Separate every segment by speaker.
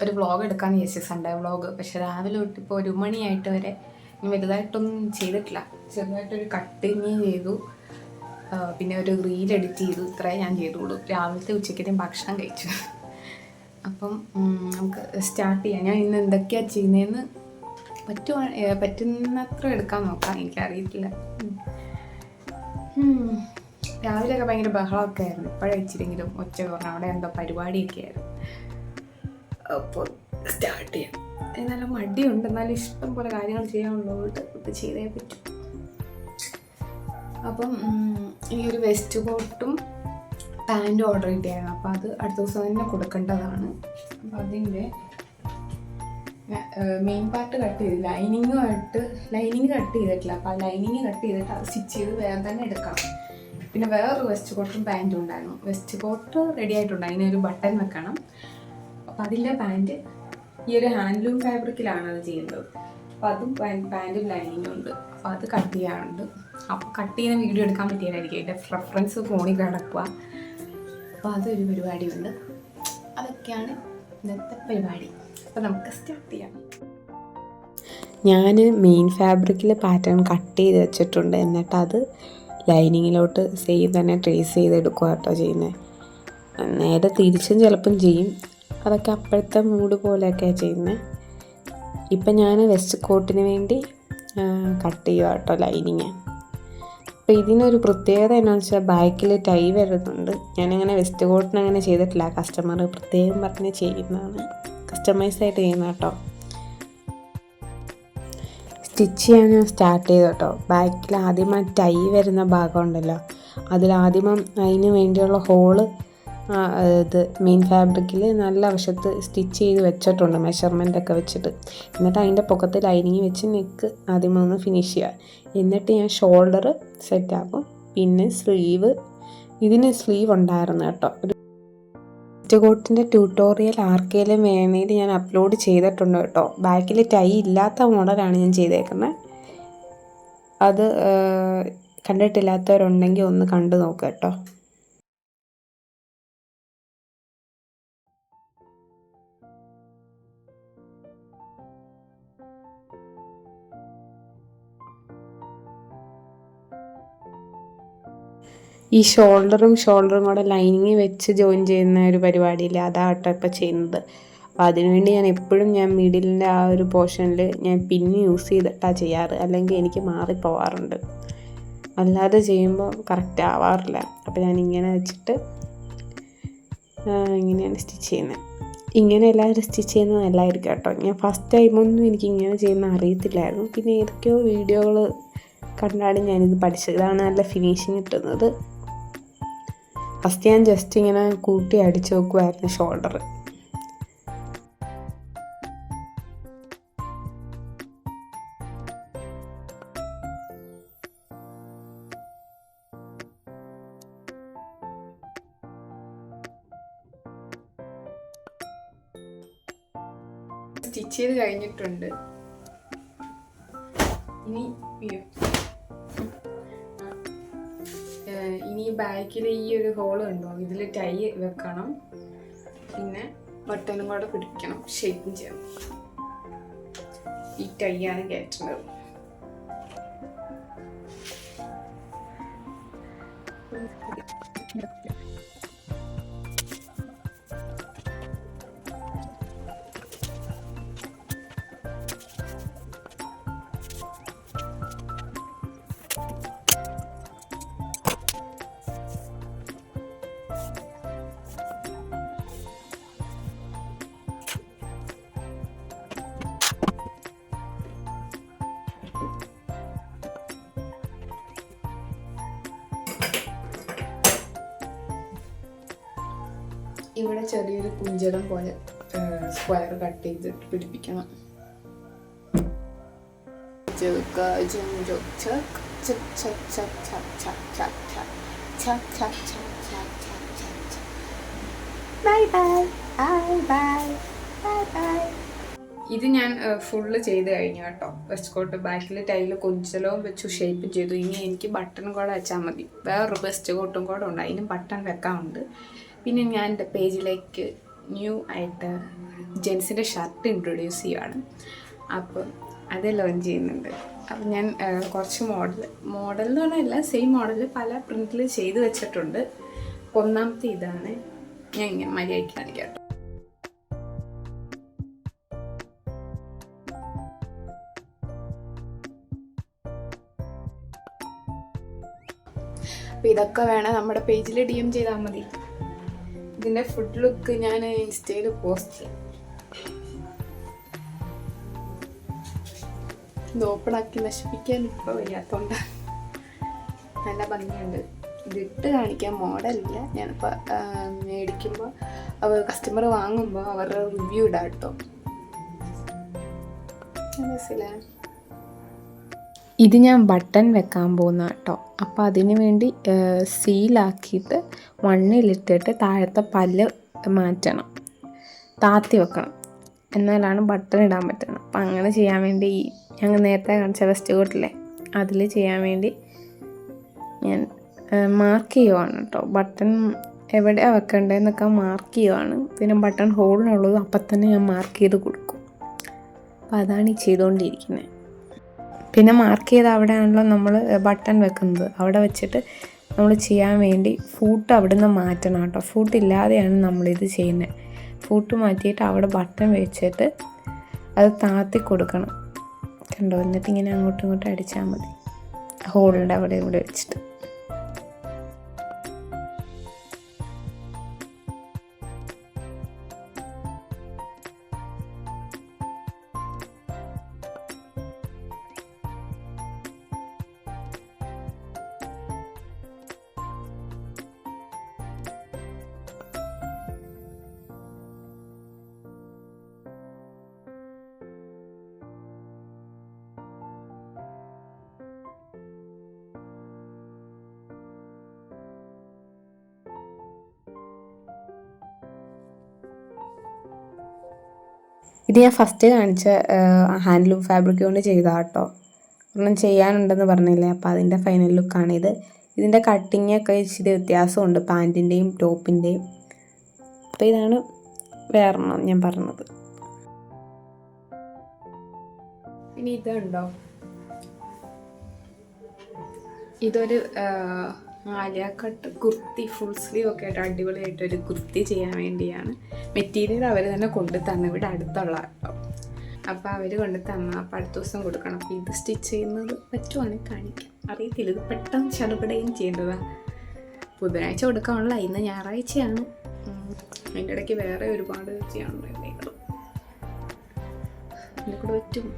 Speaker 1: ഒരു വ്ളോഗ് എടുക്കാമെന്ന് വിചാരിച്ചു, സൺഡേ വ്ളോഗ്. പക്ഷെ രാവിലെ തൊട്ട് ഇപ്പോൾ 1 മണിയായിട്ട് വരെ വലുതായിട്ടൊന്നും ചെയ്തിട്ടില്ല. ചെറുതായിട്ടൊരു കട്ടിങ് ചെയ്തു, പിന്നെ ഒരു റീൽ എഡിറ്റ് ചെയ്തു. ഇത്രയും ഞാൻ ചെയ്തുള്ളൂ. രാവിലത്തെ ഉച്ചയ്ക്കത്തെയും ഭക്ഷണം കഴിച്ചു. അപ്പം നമുക്ക് സ്റ്റാർട്ട് ചെയ്യാം. ഞാൻ ഇന്ന് എന്തൊക്കെയാണ് ചെയ്യുന്നതെന്ന് പറ്റുന്നത്ര എടുക്കാൻ നോക്കാം. എനിക്കറിയത്തില്ല. രാവിലെയൊക്കെ ഭയങ്കര ബഹളമൊക്കെ ആയിരുന്നു. ഇപ്പോഴേ ഇച്ചിരിയെങ്കിലും ഒച്ച കുറഞ്ഞ അവിടെ എന്തോ പരിപാടിയൊക്കെ ആയിരുന്നു. അപ്പോൾ സ്റ്റാർട്ട് ചെയ്യാം. എന്നാലും മടിയുണ്ട്, എന്നാലും ഇഷ്ടം പോലെ കാര്യങ്ങൾ ചെയ്യാനുള്ളതുകൊണ്ട് ഇത് ചെയ്തേ പറ്റും. അപ്പം ഈ ഒരു വെസ്റ്റ് കോട്ടും പാൻറ്റും ഓർഡർ ചെയ്തായിരുന്നു. അപ്പോൾ അത് അടുത്ത ദിവസം തന്നെ കൊടുക്കേണ്ടതാണ്. അപ്പോൾ അതിൻ്റെ മെയിൻ പാർട്ട് കട്ട് ചെയ്ത് ലൈനിങ് കട്ട് ചെയ്തിട്ടില്ല. അപ്പോൾ ആ ലൈനിങ് കട്ട് ചെയ്തിട്ട് അത് സ്റ്റിച്ച് ചെയ്ത് വേറെ തന്നെ എടുക്കണം. പിന്നെ വേറൊരു വെസ്റ്റ് കോട്ടും പാൻറ്റും ഉണ്ടായിരുന്നു. വെസ്റ്റ് കോട്ട് റെഡി ആയിട്ടുണ്ട്, അതിനൊരു ബട്ടൺ വെക്കണം. അപ്പോൾ അതിൻ്റെ പാൻറ്റ് ഈ ഒരു ഹാൻഡ്ലൂം ഫാബ്രിക്കിലാണ് അത് ചെയ്യുന്നത്. അപ്പോൾ അതും പാൻറ്റും ലൈനിങ്ങും ഉണ്ട്. അപ്പോൾ അത് കട്ട് ചെയ്യാറുണ്ട്. അപ്പോൾ കട്ട് ചെയ്യുന്ന വീഡിയോ എടുക്കാൻ പറ്റിയതായിരിക്കും. അതിൻ്റെ റെഫറൻസ് ഫോണിൽ കിടക്കുക. അപ്പോൾ അതൊരു പരിപാടിയുണ്ട്. അതൊക്കെയാണ് ഇന്നത്തെ പരിപാടി. അപ്പോൾ നമുക്ക് സ്റ്റാർട്ട് ചെയ്യാം. ഞാൻ മെയിൻ ഫാബ്രിക്കിൽ പാറ്റേൺ കട്ട് ചെയ്ത് വെച്ചിട്ടുണ്ട്. എന്നിട്ട് അത് ലൈനിങ്ങിലോട്ട് സെയിം തന്നെ ട്രേസ് ചെയ്തെടുക്കുക കേട്ടോ ചെയ്യുന്നത്. നേരെ തിരിച്ചും ചിലപ്പം ചെയ്യും. അതൊക്കെ അപ്പോഴത്തെ മൂഡ് പോലെയൊക്കെയാണ് ചെയ്യുന്നത്. ഇപ്പം ഞാൻ വെസ്റ്റ് കോട്ടിന് വേണ്ടി കട്ട് ചെയ്യുക കേട്ടോ ലൈനിങ്. അപ്പോൾ ഇതിനൊരു പ്രത്യേകത എന്നാന്ന് വെച്ചാൽ ബാക്കിൽ ടൈ വരുന്നുണ്ട്. ഞാനങ്ങനെ വെസ്റ്റ് കോട്ടിന് അങ്ങനെ ചെയ്തിട്ടില്ല. കസ്റ്റമർ പ്രത്യേകം പറഞ്ഞ് ചെയ്യുന്നതാണ്, കസ്റ്റമൈസായിട്ട് ചെയ്യുന്ന കേട്ടോ. സ്റ്റിച്ച് ചെയ്യാൻ ഞാൻ സ്റ്റാർട്ട് ചെയ്തു കേട്ടോ. ബാക്കിൽ ആദ്യം ആ ടൈ വരുന്ന ഭാഗം ഉണ്ടല്ലോ, അതിലാദ്യം അതിന് വേണ്ടിയുള്ള ഹോള് ഇത് മെയിൻ ഫാബ്രിക്കിൽ നല്ല വശത്ത് സ്റ്റിച്ച് ചെയ്ത് വെച്ചിട്ടുണ്ട്, മെഷർമെൻ്റൊക്കെ വെച്ചിട്ട്. എന്നിട്ട് അതിൻ്റെ പൊക്കത്ത് ലൈനിങ് വെച്ച് നെക്ക് ആദ്യം ഒന്ന് ഫിനിഷ് ചെയ്യുക. എന്നിട്ട് ഞാൻ ഷോൾഡർ സെറ്റാക്കും. പിന്നെ ഇതിന് സ്ലീവ് ഉണ്ടായിരുന്നു കേട്ടോ. ഒരു വെസ്റ്റ് കോട്ടിൻ്റെ ട്യൂട്ടോറിയൽ ആർക്കെങ്കിലും വേണമെങ്കിൽ ഞാൻ അപ്ലോഡ് ചെയ്തിട്ടുണ്ട് കേട്ടോ. ബാക്കിൽ ടൈ ഇല്ലാത്ത മോഡലാണ് ഞാൻ ചെയ്തേക്കുന്നത്. അത് കണ്ടിട്ടില്ലാത്തവരുണ്ടെങ്കിൽ ഒന്ന് കണ്ടു നോക്കുക കേട്ടോ. ഈ ഷോൾഡറും കൂടെ ലൈനിങ് വെച്ച് ജോയിൻ ചെയ്യുന്ന ഒരു പരിപാടിയില്ല, അതാട്ടോ ഇപ്പോൾ ചെയ്യുന്നത്. അപ്പോൾ അതിനുവേണ്ടി ഞാൻ മിഡിലിൻ്റെ ആ ഒരു പോർഷനിൽ ഞാൻ പിന്ന് യൂസ് ചെയ്തിട്ടാണ് ചെയ്യാറ്. അല്ലെങ്കിൽ എനിക്ക് മാറിപ്പോവാറുണ്ട്, അല്ലാതെ ചെയ്യുമ്പോൾ കറക്റ്റ് ആവാറില്ല. അപ്പോൾ ഞാൻ ഇങ്ങനെ വെച്ചിട്ട് ഇങ്ങനെയാണ് സ്റ്റിച്ച് ചെയ്യുന്നത്. ഇങ്ങനെ എല്ലാവരും സ്റ്റിച്ച് ചെയ്യുന്നത് നല്ലതായിരിക്കും കേട്ടോ. ഞാൻ ഫസ്റ്റ് ടൈമൊന്നും എനിക്ക് ഇങ്ങനെ ചെയ്യുന്ന അറിയത്തില്ലായിരുന്നു. പിന്നെ ഏതൊക്കെയോ വീഡിയോകൾ കണ്ടാണ് ഞാനിത് പഠിച്ചത്. ഇതാണ് നല്ല ഫിനിഷിങ് കിട്ടുന്നത്. ഫസ്റ്റ് ഞാൻ ജസ്റ്റ് ഇങ്ങനെ കൂട്ടി അടിച്ച് നോക്കുമായിരുന്നു ഷോൾഡർ. സ്റ്റിച്ച് ചെയ്ത് കഴിഞ്ഞിട്ടുണ്ട്. ഇനി ബാക്കിൽ ഈ ഒരു ഹോള് ഉണ്ടോ, ഇതിൽ ടൈ വെക്കണം. പിന്നെ ബട്ടണും കൂടെ പിടിക്കണം, ഷേപ്പും ചെയ്യണം. ഈ ടൈ ആണ് കയറ്റുന്നത്. ഇവിടെ ചെറിയൊരു കുഞ്ചലം പോലെ സ്ക്വയർ കട്ട് ചെയ്തിട്ട് പിടിപ്പിക്കണം. ഇത് ഞാൻ ഫുള്ള് ചെയ്ത് കഴിഞ്ഞു കേട്ടോ. വെസ്റ്റ് കോട്ട് ബാക്കിൽ ടൈല് കൊഞ്ചലവും വെച്ചു ഷേപ്പും ചെയ്തു. ഇനി എനിക്ക് ബട്ടൺ കൂടെ വെച്ചാൽ മതി. വേറൊരു വെസ്റ്റ് കോട്ടും കൂടെ ഉണ്ട്, അതിനും ബട്ടൺ വെക്കാറുണ്ട്. പിന്നെ ഞാൻ എൻ്റെ പേജിലേക്ക് ന്യൂ ആയിട്ട് ജെൻസിൻ്റെ ഷർട്ട് ഇൻട്രൊഡ്യൂസ് ചെയ്യുകയാണ്. അപ്പം അത് ലോഞ്ച് ചെയ്യുന്നുണ്ട്. അപ്പം ഞാൻ കുറച്ച് മോഡൽ എന്ന് പറഞ്ഞാൽ എല്ലാം സെയിം മോഡൽ പല പ്രിൻറ്റിൽ ചെയ്ത് വെച്ചിട്ടുണ്ട്. ഒന്നാമത്തെ ഇതാണ്. ഞാൻ ഇങ്ങനെ മര്യാദയ്ക്ക് കാണിക്കാം. അപ്പം ഇതൊക്കെ വേണം നമ്മുടെ പേജിൽ DM ചെയ്താൽ മതി. ഇതിൻ്റെ ഫുഡ് ലുക്ക് ഞാൻ ഇൻസ്റ്റയിൽ പോസ്റ്റ് ചെയ്യും. ഇത് ഓപ്പണാക്കി നശിപ്പിക്കാൻ ഇപ്പോൾ വയ്യാത്തതുകൊണ്ട് നല്ല ഭംഗിയുണ്ട്. ഇതിട്ട് കാണിക്കാൻ മോഡലില്ല. ഞാനിപ്പോൾ മേടിക്കുമ്പോൾ കസ്റ്റമർ വാങ്ങുമ്പോൾ അവരുടെ റിവ്യൂ ഇടാം കേട്ടോ. ഇത് ഞാൻ ബട്ടൺ വെക്കാൻ പോകുന്ന കേട്ടോ. അപ്പോൾ അതിന് വേണ്ടി സീലാക്കിയിട്ട് മണ്ണിലിട്ടിട്ട് താഴത്തെ പല്ല് മാറ്റണം, താത്തി വെക്കണം, എന്നാലാണ് ബട്ടൺ ഇടാൻ പറ്റുന്നത്. അപ്പം അങ്ങനെ ചെയ്യാൻ വേണ്ടി ഞങ്ങൾ നേരത്തെ കാണിച്ച വെസ്റ്റ് കോട്ടില്ലേ അതിൽ ചെയ്യാൻ വേണ്ടി ഞാൻ മാർക്ക് ചെയ്യുവാണ് കേട്ടോ. ബട്ടൺ എവിടെയാണ് വെക്കേണ്ടതെന്നൊക്കെ മാർക്ക് ചെയ്യുവാണ്. പിന്നെ ബട്ടൺ ഹോളിനുള്ളത് അപ്പം തന്നെ ഞാൻ മാർക്ക് ചെയ്ത് കൊടുക്കും. അപ്പോൾ അതാണ് ഈ ചെയ്തുകൊണ്ടിരിക്കുന്നത്. പിന്നെ മാർക്ക് ചെയ്ത് അവിടെയാണല്ലോ നമ്മൾ ബട്ടൺ വെക്കുന്നത്. അവിടെ വെച്ചിട്ട് നമ്മൾ ചെയ്യാൻ വേണ്ടി ഫൂട്ട് അവിടെ നിന്ന് മാറ്റണം കേട്ടോ. ഫൂട്ട് ഇല്ലാതെയാണ് നമ്മളിത് ചെയ്യുന്നത്. ഫൂട്ട് മാറ്റിയിട്ട് അവിടെ ബട്ടൺ വെച്ചിട്ട് അത് താത്തി കൊടുക്കണം കണ്ടോ. എന്നിട്ട് ഇങ്ങനെ അങ്ങോട്ടും ഇങ്ങോട്ടും അടിച്ചാൽ മതി, ഹോളിൻ്റെ അവിടെ ഇവിടെ വെച്ചിട്ട്. ഇത് ഞാൻ ഫസ്റ്റ് കാണിച്ച ഹാൻഡ്ലൂം ഫാബ്രിക് കൊണ്ട് ചെയ്താൽ കേട്ടോ. ഒരെണ്ണം ചെയ്യാനുണ്ടെന്ന് പറഞ്ഞില്ലേ, അപ്പോൾ അതിൻ്റെ ഫൈനൽ ലുക്കാണിത്. ഇതിൻ്റെ കട്ടിങ്ങൊക്കെ ഇച്ചിരി വ്യത്യാസമുണ്ട് പാൻറ്റിൻ്റെയും ടോപ്പിൻ്റെയും. അപ്പോൾ ഇതാണ് വേറെണ്ണം ഞാൻ പറഞ്ഞത്. ഇനി ഇതുണ്ടോ, ഇതൊരു Alia cut kurti full sleeve ഒക്കെ ആയിട്ട് അടിപൊളിയായിട്ടൊരു കുർത്തി ചെയ്യാൻ വേണ്ടിയാണ്. മെറ്റീരിയൽ അവർ തന്നെ കൊണ്ടു തന്നു, ഇവിടെ അടുത്തുള്ള കേട്ടോ. അപ്പോൾ അവർ കൊണ്ടു തന്നു. അപ്പോൾ അടുത്ത ദിവസം കൊടുക്കണം. അപ്പോൾ ഇത് സ്റ്റിച്ച് ചെയ്യുന്നത് പറ്റുവാണെങ്കിൽ കാണിക്കാം. അറിയത്തില്ല, ഇത് പെട്ടെന്ന് ചടുപടയും ചെയ്യേണ്ടതാണ്. ബുധനാഴ്ച കൊടുക്കാനുള്ള, ഇന്ന് ഞായറാഴ്ചയാണ്. അതിൻ്റെ ഇടയ്ക്ക് വേറെ ഒരുപാട് ചെയ്യാനുണ്ട്. എന്തെങ്കിലും ഇതിൽ കൂടെ പറ്റും.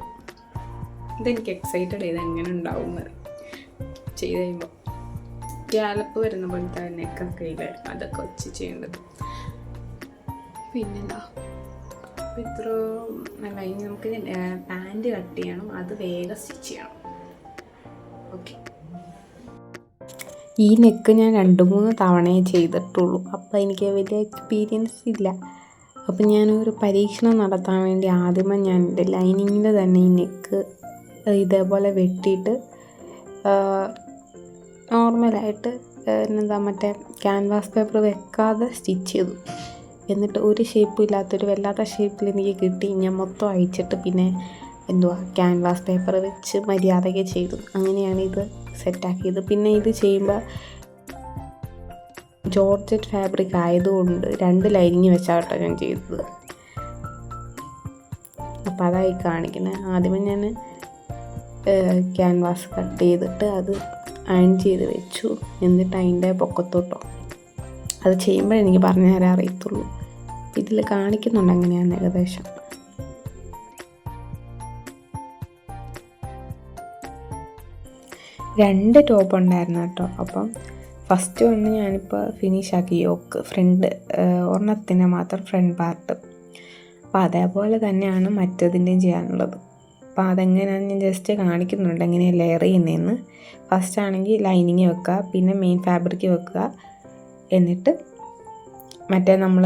Speaker 1: ഇതെനിക്ക് എക്സൈറ്റഡ് ചെയ്ത് എങ്ങനെ ഉണ്ടാവുന്നത് ചെയ്ത് കഴിയുമ്പോൾ. ഗ്യാലപ്പ് വരുന്ന പോലത്തെ നെക്കൊക്കെ ഇല്ല, അതൊക്കെ വെച്ച് ചെയ്യേണ്ടത്. പിന്നെന്താ, ഇത്ര നല്ല. ഇനി നമുക്ക് പാൻറ്റ് കട്ട് ചെയ്യണം, അത് വേഗം സ്റ്റിച്ച് ചെയ്യണം. ഓക്കെ, ഈ നെക്ക് ഞാൻ 2-3 തവണയേ ചെയ്തിട്ടുള്ളൂ. അപ്പോൾ എനിക്ക് വലിയ എക്സ്പീരിയൻസ് ഇല്ല. അപ്പം ഞാനൊരു പരീക്ഷണം നടത്താൻ വേണ്ടി ആദ്യമേ ഞാൻ എൻ്റെ ലൈനിങ്ങിൽ തന്നെ ഈ നെക്ക് ഇതേപോലെ വെട്ടിയിട്ട് നോർമലായിട്ട് എന്താ മറ്റേ ക്യാൻവാസ് പേപ്പർ വെക്കാതെ സ്റ്റിച്ച് ചെയ്തു. എന്നിട്ട് ഒരു ഷേപ്പും ഇല്ലാത്തൊരു വല്ലാത്ത ഷേപ്പിൽ എനിക്ക് കിട്ടി. ഞാൻ മൊത്തം അയച്ചിട്ട് പിന്നെ ക്യാൻവാസ് പേപ്പർ വെച്ച് മര്യാദയ്ക്ക് ചെയ്തു. അങ്ങനെയാണ് ഇത് സെറ്റാക്കിയത്. പിന്നെ ഇത് ചെയ്യുമ്പോൾ ജോർജറ്റ് ഫാബ്രിക് ആയതുകൊണ്ട് 2 ലൈനിങ് വെച്ചാട്ടോ ഞാൻ ചെയ്തത്. അപ്പോൾ അതായി കാണിക്കുന്നത്. ആദ്യമേ ഞാൻ ക്യാൻവാസ് കട്ട് ചെയ്തിട്ട് അത് അയൺ ചെയ്ത് വെച്ചു. എന്നിട്ട് അതിൻ്റെ പൊക്കത്തോട്ടോ അത് ചെയ്യുമ്പോൾ എനിക്ക് പറഞ്ഞു തരാൻ അറിയത്തുള്ളൂ. ഇതിൽ കാണിക്കുന്നുണ്ട് അങ്ങനെയാണ് ഏകദേശം. രണ്ട് ടോപ്പ് ഉണ്ടായിരുന്നു കേട്ടോ. അപ്പം ഫസ്റ്റ് ഒന്ന് ഞാനിപ്പോൾ ഫിനിഷാക്കി, യോക്ക് ഫ്രണ്ട് ഒരെണ്ണത്തിൻ്റെ മാത്രം ഫ്രണ്ട് പാർട്ട്. അപ്പോൾ അതേപോലെ തന്നെയാണ് മറ്റതിൻ്റെയും ചെയ്യാനുള്ളത്. അപ്പോൾ അതെങ്ങനെയാണ് ഞാൻ ജസ്റ്റ് കാണിക്കുന്നുണ്ട് എങ്ങനെയാണ് ലെയർ ചെയ്യുന്നതെന്ന്. ഫസ്റ്റ് ആണെങ്കിൽ ലൈനിങ് വെക്കുക, പിന്നെ മെയിൻ ഫാബ്രിക് വെക്കുക, എന്നിട്ട് മറ്റേ നമ്മൾ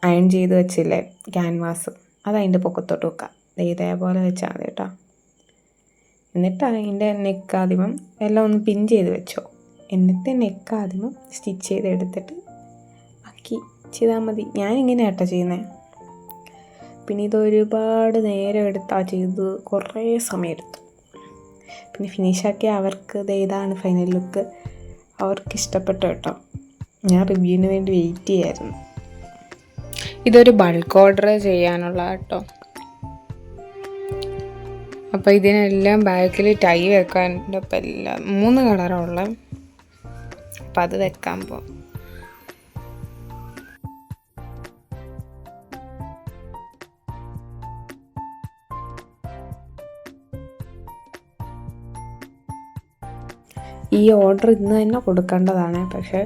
Speaker 1: അയൺ ചെയ്ത് വെച്ചില്ലേ ക്യാൻവാസ്, അത് അതിൻ്റെ പൊക്കത്തോട്ട് വെക്കുക. ഇതേപോലെ വെച്ചാൽ മതി കേട്ടോ. എന്നിട്ട് അതിൻ്റെ നെക്ക് ആദ്യം എല്ലാം ഒന്ന് പിൻ ചെയ്ത് വെച്ചോ. എന്നിട്ട് നെക്ക് ആദ്യം സ്റ്റിച്ച് ചെയ്തെടുത്തിട്ട് ബാക്കി ചെയ്താൽ മതി. ഞാനിങ്ങനെ കേട്ടോ ചെയ്യുന്നത്. പിന്നെ ഇതൊരുപാട് നേരം എടുത്താൽ ചെയ്ത് കുറേ സമയമെടുത്തു. പിന്നെ ഫിനിഷാക്കി അവർക്ക് ഇതാണ് ഫൈനൽ ലുക്ക്. അവർക്ക് ഇഷ്ടപ്പെട്ടു കേട്ടോ. ഞാൻ റിവ്യൂവിന് വേണ്ടി വെയിറ്റ് ചെയ്യായിരുന്നു. ഇതൊരു ബൾക്ക് ഓർഡർ ചെയ്യാനുള്ള കേട്ടോ. അപ്പോൾ ഇതിനെല്ലാം ബാക്കിൽ ടൈ വെക്കാനുണ്ട്. അപ്പം എല്ലാം 3 കളറുള്ള. അപ്പം അത് വെക്കാൻ പോകും. ഈ ഓർഡർ ഇന്ന് തന്നെ കൊടുക്കേണ്ടതാണ്. പക്ഷേ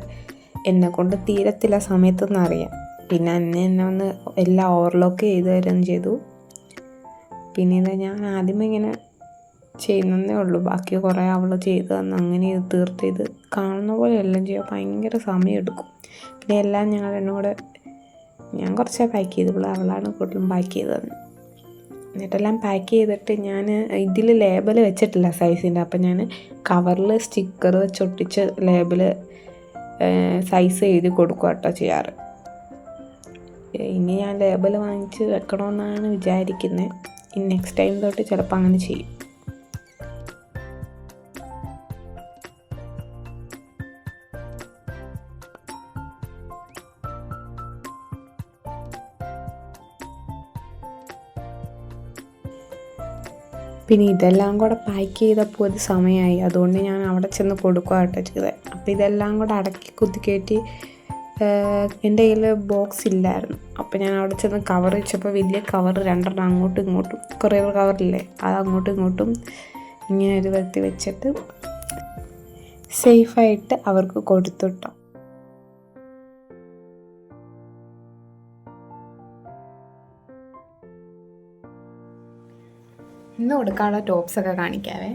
Speaker 1: എന്നെക്കൊണ്ട് തീരത്തില്ല സമയത്തൊന്നും അറിയാം. പിന്നെ എന്നെ ഒന്ന് എല്ലാം ഓവർലോക്ക് ചെയ്ത് തരുകയും ചെയ്തു. പിന്നെ ഇതാ ഞാൻ ആദ്യമേ ഇങ്ങനെ ചെയ്യുന്നതേ ഉള്ളൂ. ബാക്കി കുറേ അവൾ ചെയ്ത് തന്നു. അങ്ങനെ ഇത് തീർത്ത് ഇത് കാണുന്ന പോലെ എല്ലാം ചെയ്യാൻ ഭയങ്കര സമയമെടുക്കും. പിന്നെ എല്ലാം ഞാൻ കുറച്ചേ പാക്ക് ചെയ്തുള്ളൂ. അവളാണ് കൂടുതലും പാക്ക് ചെയ്ത് തന്നത്. എന്നിട്ടെല്ലാം പാക്ക് ചെയ്തിട്ട് ഞാൻ ഇതിൽ ലേബൽ വെച്ചിട്ടില്ല സൈസിൻ്റെ. അപ്പം ഞാൻ കവറിൽ സ്റ്റിക്കർ വെച്ചൊട്ടിച്ച് ലേബൽ സൈസ് എഴുതി കൊടുക്കുക കേട്ടോ ചെയ്യാറ്. ഇനി ഞാൻ ലേബൽ വാങ്ങിച്ച് വെക്കണമെന്നാണ് വിചാരിക്കുന്നത്. ഇനി നെക്സ്റ്റ് ടൈം തൊട്ട് ചിലപ്പോൾ അങ്ങനെ ചെയ്യും. പിന്നെ ഇതെല്ലാം കൂടെ പാക്ക് ചെയ്തപ്പോൾ ഒരു സമയമായി. അതുകൊണ്ട് ഞാൻ അവിടെ ചെന്ന് കൊടുക്കുക കേട്ടോ ചെയ്തത്. അപ്പോൾ ഇതെല്ലാം കൂടെ അടക്കി കുത്തിക്കയറ്റി എൻ്റെ കയ്യിൽ ബോക്സ് ഇല്ലായിരുന്നു. അപ്പോൾ ഞാൻ അവിടെ ചെന്ന് കവർ വെച്ചപ്പോൾ വലിയ കവർ 2 അങ്ങോട്ടും ഇങ്ങോട്ടും കൊറിയർ കവറില്ലേ, അത് അങ്ങോട്ടും ഇങ്ങോട്ടും ഇങ്ങനെ ഒരു വരുത്തി വെച്ചിട്ട് സേഫായിട്ട് അവർക്ക് കൊടുത്തു കേട്ടോ. ഇന്ന് കൊടുക്കാനുള്ള ടോപ്സൊക്കെ കാണിക്കാവേ.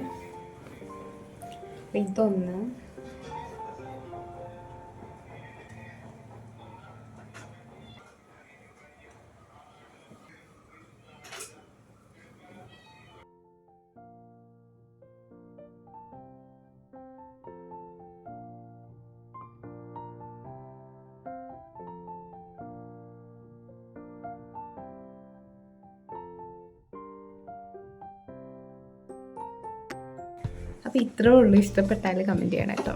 Speaker 1: ഇതൊന്ന്, അപ്പോൾ ഇത്രേ ഉള്ളൂ. ഇഷ്ടപ്പെട്ടാൽ കമൻറ്റ് ചെയ്യണം കേട്ടോ.